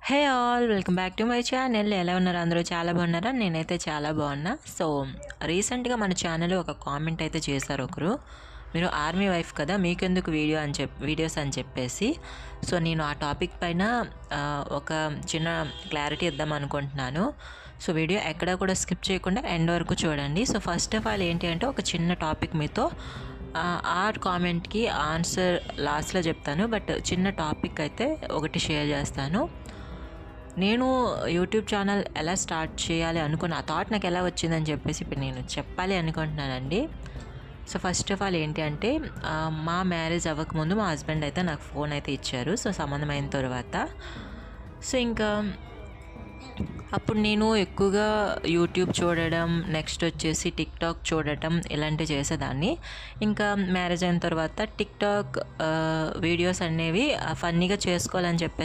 Hey all welcome back to my channel. ఎలా ఉన్నారు అందరూ? చాలా బాగున్నారా? నేనైతే చాలా బాగున్నా. సో రీసెంట్గా మన ఛానల్లో ఒక కామెంట్ అయితే చేశారు ఒకరు, మీరు ఆర్మీ వైఫ్ కదా, మీకెందుకు వీడియోస్ అని చెప్పేసి. సో నేను ఆ టాపిక్ పైన ఒక చిన్న క్లారిటీ ఇద్దాం అనుకుంటున్నాను. సో వీడియో ఎక్కడ కూడా స్కిప్ చేయకుండా ఎండ్ వరకు చూడండి. సో ఫస్ట్ ఆఫ్ ఆల్ ఏంటి అంటే, ఒక చిన్న టాపిక్ మీతో ఆ కామెంట్కి ఆన్సర్ లాస్ట్లో చెప్తాను, బట్ చిన్న టాపిక్ అయితే ఒకటి షేర్ చేస్తాను. నేను యూట్యూబ్ ఛానల్ ఎలా స్టార్ట్ చేయాలి అనుకున్న ఆ థాట్ నాకు ఎలా వచ్చిందని చెప్పేసి ఇప్పుడు నేను చెప్పాలి అనుకుంటున్నానండి. సో ఫస్ట్ ఆఫ్ ఆల్ ఏంటి అంటే, మా మ్యారేజ్ అవ్వకముందు మా హస్బెండ్ అయితే నాకు ఫోన్ అయితే ఇచ్చారు. సో సంబంధం అయిన తర్వాత సో ఇంకా అప్పుడు నేను ఎక్కువగా యూట్యూబ్ చూడడం, నెక్స్ట్ వచ్చేసి టిక్టాక్ చూడటం ఇలాంటివి చేసేదాన్ని. ఇంకా మ్యారేజ్ అయిన తర్వాత టిక్టాక్ వీడియోస్ అనేవి ఫన్నీగా చేసుకోవాలని చెప్పేసి